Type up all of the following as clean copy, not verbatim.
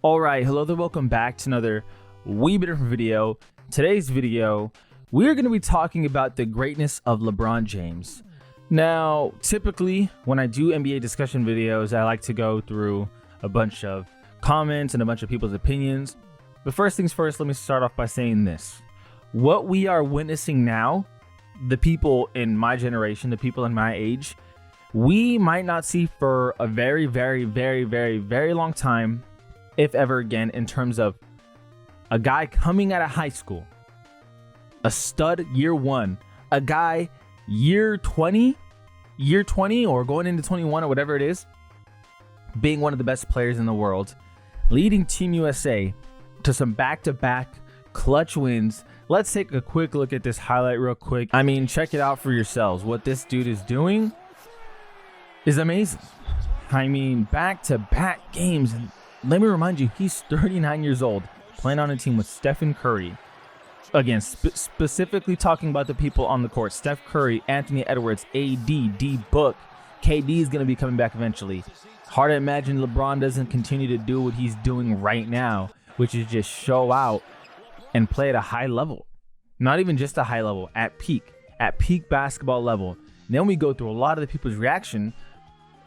All right, hello there, welcome back to another wee bit different video. Today's video, we're going to be talking about the greatness of LeBron James. Now, typically, when I do NBA discussion videos, I like to go through a bunch of comments and a bunch of people's opinions. But first things first, let me start off by saying this. What we are witnessing now, the people in my generation, the people in my age, we might not see for a very long time, if ever again, in terms of a guy coming out of high school, a stud year one, a guy year 20 or going into 21 or whatever it is, being one of the best players in the world, leading Team USA to some back-to-back clutch wins. Let's take a quick look at this highlight real quick. I mean, check it out for yourselves. What this dude is doing is amazing. I mean, back-to-back games. And let me remind you, he's 39 years old, playing on a team with Stephen Curry. Again, specifically talking about the people on the court. Steph Curry, Anthony Edwards, AD, D-Book. KD is going to be coming back eventually. Hard to imagine LeBron doesn't continue to do what he's doing right now, which is just show out and play at a high level. Not even just a high level, at peak basketball level. And then we go through a lot of the people's reaction.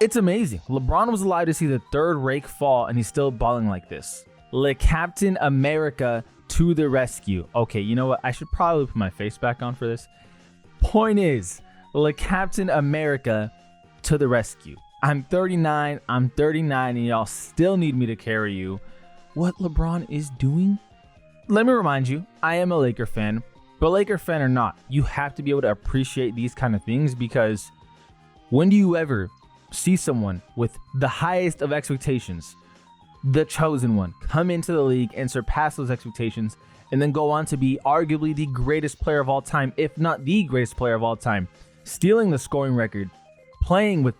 It's amazing. LeBron was allowed to see the third rake fall, and he's still balling like this. Le Captain America to the rescue. Okay, you know what? I should probably put my face back on for this. Point is, Le Captain America to the rescue. I'm 39, and y'all still need me to carry you. What LeBron is doing? Let me remind you, I am a Laker fan, but Laker fan or not, you have to be able to appreciate these kind of things, because when do you ever see someone with the highest of expectations, the chosen one, come into the league and surpass those expectations and then go on to be arguably the greatest player of all time, if not the greatest player of all time, stealing the scoring record, playing with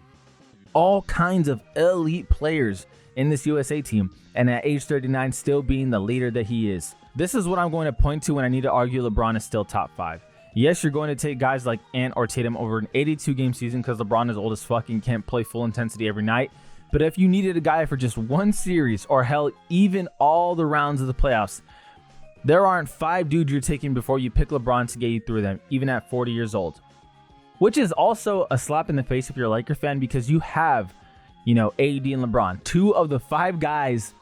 all kinds of elite players in this USA team, and at age 39 still being the leader that he is. This is what I'm going to point to when I need to argue LeBron is still top 5. Yes, you're going to take guys like Ant or Tatum over an 82-game season because LeBron is old as fuck and can't play full intensity every night. But if you needed a guy for just one series, or hell, even all the rounds of the playoffs, there aren't 5 dudes you're taking before you pick LeBron to get you through them, even at 40 years old. Which is also a slap in the face if you're a Laker fan, because you have, AD and LeBron, 2 of the 5 guys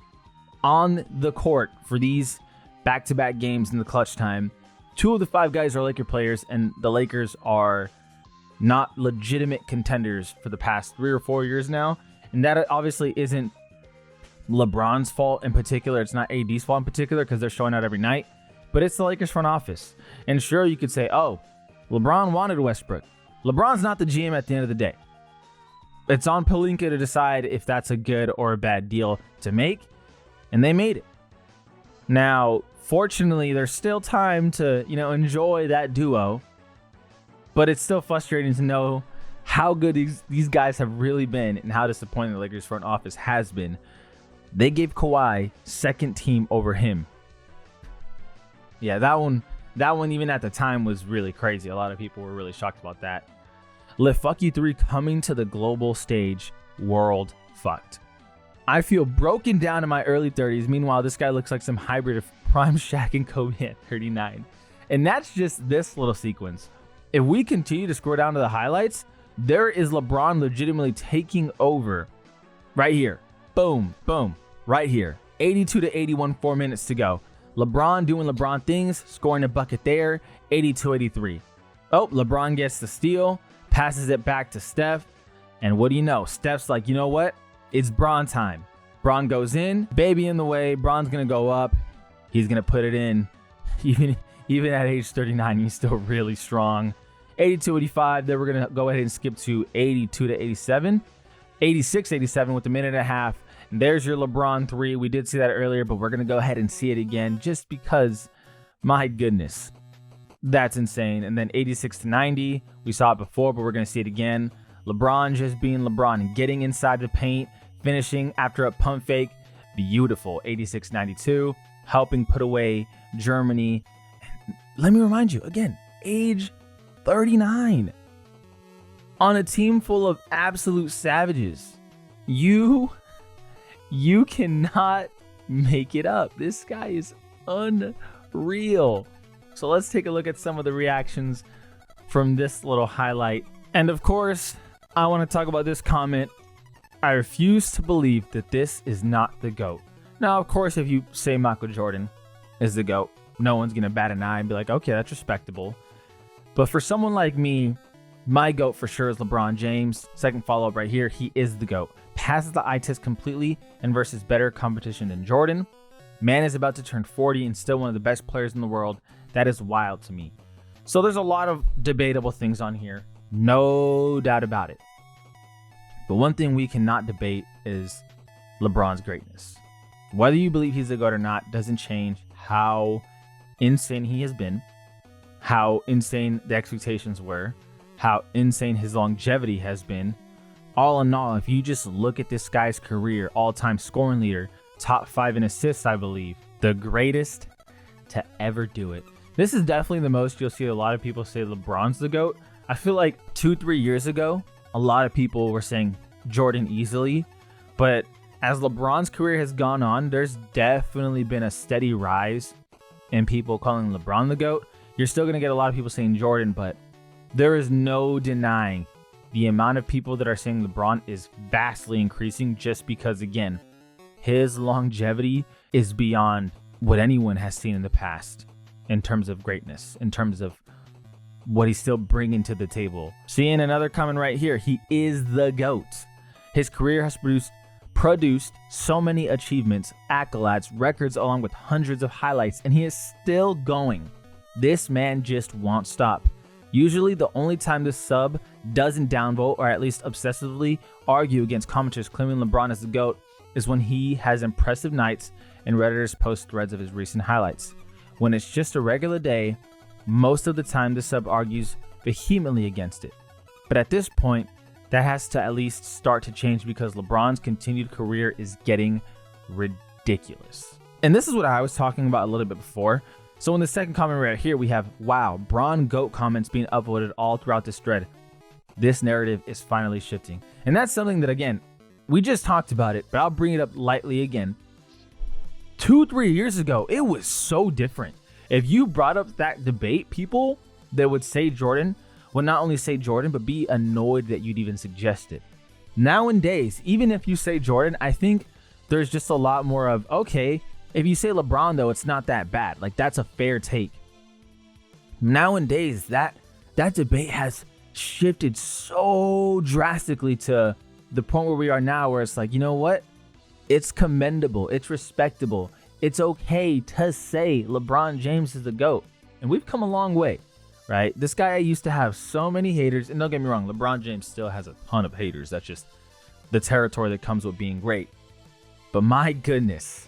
on the court for these back-to-back games in the clutch time. 2 of the 5 guys are Laker players, and the Lakers are not legitimate contenders for the past 3 or 4 years now. And that obviously isn't LeBron's fault in particular. It's not AD's fault in particular, because they're showing out every night. But it's the Lakers front office. And sure, you could say, oh, LeBron wanted Westbrook. LeBron's not the GM at the end of the day. It's on Pelinka to decide if that's a good or a bad deal to make. And they made it. Now, fortunately, there's still time to, enjoy that duo. But it's still frustrating to know how good these guys have really been and how disappointing the Lakers front office has been. They gave Kawhi second team over him. Yeah, that one even at the time was really crazy. A lot of people were really shocked about that. Le Fuck You 3 coming to the global stage, world fucked. I feel broken down in my early 30s. Meanwhile, this guy looks like some hybrid of prime Shaq and Kobe at 39. And that's just this little sequence. If we continue to scroll down to the highlights, there is LeBron legitimately taking over right here. Boom, boom, right here. 82 to 81, 4 minutes to go. LeBron doing LeBron things, scoring a bucket there, 82-83. Oh, LeBron gets the steal, passes it back to Steph. And what do you know? Steph's like, you know what? It's Bron time. Bron goes in, baby in the way. Bron's going to go up. He's going to put it in. Even at age 39, he's still really strong. 82-85. Then we're going to go ahead and skip to 82-87. 86-87 with a minute and a half. And there's your LeBron 3. We did see that earlier, but we're going to go ahead and see it again just because, my goodness, that's insane. And then 86-90. We saw it before, but we're going to see it again. LeBron just being LeBron and getting inside the paint, finishing after a pump fake. Beautiful. 86-92. Helping put away Germany. Let me remind you, again, age 39. On a team full of absolute savages. You cannot make it up. This guy is unreal. So let's take a look at some of the reactions from this little highlight. And of course, I want to talk about this comment. I refuse to believe that this is not the GOAT. Now, of course, if you say Michael Jordan is the GOAT, no one's going to bat an eye and be like, okay, that's respectable. But for someone like me, my GOAT for sure is LeBron James. Second follow-up right here, he is the GOAT. Passes the eye test completely and versus better competition than Jordan. Man is about to turn 40 and still one of the best players in the world. That is wild to me. So there's a lot of debatable things on here. No doubt about it. But one thing we cannot debate is LeBron's greatness. Whether you believe he's the GOAT or not doesn't change how insane he has been, how insane the expectations were, how insane his longevity has been. All in all, if you just look at this guy's career, all-time scoring leader, top 5 in assists, I believe, the greatest to ever do it. This is definitely the most you'll see a lot of people say LeBron's the GOAT. I feel like 2-3 years ago, a lot of people were saying Jordan easily, but as LeBron's career has gone on, there's definitely been a steady rise in people calling LeBron the GOAT. You're still going to get a lot of people saying Jordan, but there is no denying the amount of people that are saying LeBron is vastly increasing just because, again, his longevity is beyond what anyone has seen in the past in terms of greatness, in terms of what he's still bringing to the table. Seeing another comment right here, he is the GOAT. His career has produced so many achievements, accolades, records, along with hundreds of highlights, and he is still going. This man just won't stop. Usually the only time this sub doesn't downvote or at least obsessively argue against commenters claiming LeBron as the GOAT is when he has impressive nights and Redditors post threads of his recent highlights. When it's just a regular day, most of the time the sub argues vehemently against it. But at this point, that has to at least start to change because LeBron's continued career is getting ridiculous. And this is what I was talking about a little bit before. So in the second comment right here, we have, wow, Bron GOAT comments being upvoted all throughout this thread. This narrative is finally shifting. And that's something that, again, we just talked about it, but I'll bring it up lightly again. 2-3 years ago, it was so different. If you brought up that debate, people that would say Jordan would not only say Jordan, but be annoyed that you'd even suggest it. Nowadays, even if you say Jordan, I think there's just a lot more of, okay, if you say LeBron, though, it's not that bad. Like, that's a fair take. Nowadays, that debate has shifted so drastically to the point where we are now, where it's like, you know what? It's commendable. It's respectable. It's okay to say LeBron James is the GOAT. And we've come a long way, right? This guy used to have so many haters. And don't get me wrong, LeBron James still has a ton of haters. That's just the territory that comes with being great. But my goodness,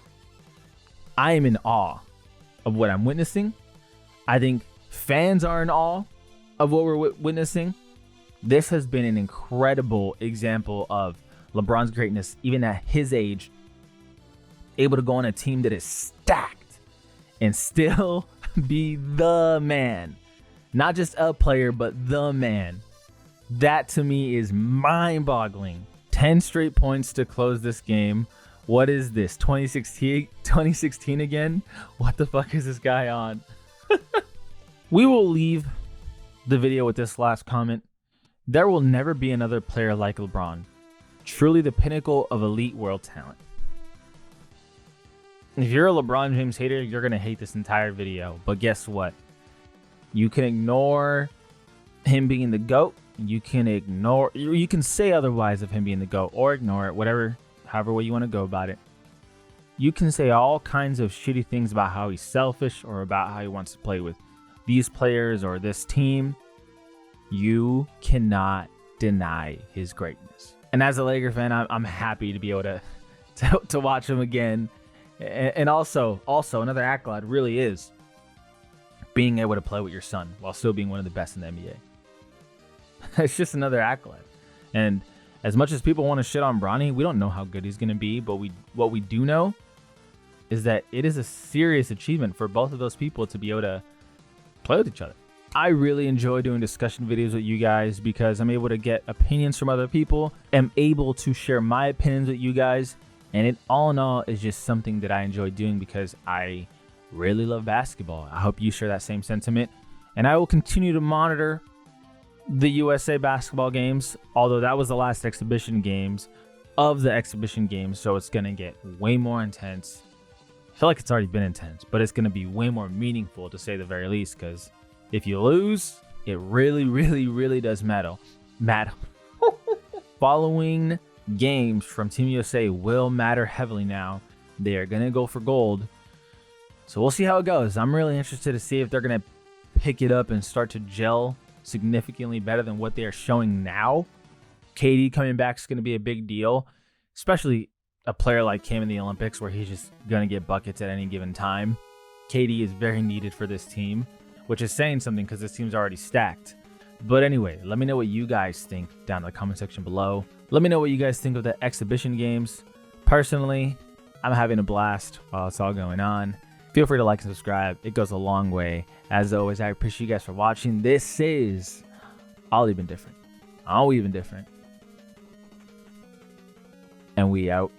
I am in awe of what I'm witnessing. I think fans are in awe of what we're witnessing. This has been an incredible example of LeBron's greatness, even at his age, able to go on a team that is stacked and still be the man. Not just a player, but the man. That to me is mind-boggling. 10 straight points to close this game. What is this? 2016 again? What the fuck is this guy on? We will leave the video with this last comment. There will never be another player like LeBron. Truly the pinnacle of elite world talent. If you're a LeBron James hater, you're going to hate this entire video. But guess what? You can ignore him being the GOAT. You can say otherwise of him being the GOAT or ignore it, however way you want to go about it. You can say all kinds of shitty things about how he's selfish or about how he wants to play with these players or this team. You cannot deny his greatness. And as a Laker fan, I'm happy to be able to watch him again. And also another accolade really is being able to play with your son while still being one of the best in the NBA. It's just another accolade. And as much as people want to shit on Bronny, we don't know how good he's going to be. But what we do know is that it is a serious achievement for both of those people to be able to play with each other. I really enjoy doing discussion videos with you guys because I'm able to get opinions from other people. I'm able to share my opinions with you guys. And it all in all is just something that I enjoy doing because I really love basketball. I hope you share that same sentiment. And I will continue to monitor the USA basketball games, although that was the last exhibition games of the exhibition games. So it's going to get way more intense. I feel like it's already been intense, but it's going to be way more meaningful, to say the very least, because if you lose, it really, really, really does matter. Following games from Team USA will matter heavily now. They are going to go for gold. So we'll see how it goes. I'm really interested to see if they're going to pick it up and start to gel significantly better than what they are showing now. KD coming back is going to be a big deal, especially a player like him in the Olympics where he's just going to get buckets at any given time. KD is very needed for this team, which is saying something because this team's already stacked. But anyway, let me know what you guys think down in the comment section below. Let me know what you guys think of the exhibition games. Personally, I'm having a blast while it's all going on. Feel free to like and subscribe. It goes a long way. As always, I appreciate you guys for watching. This is All Even Different. All Even Different. And we out.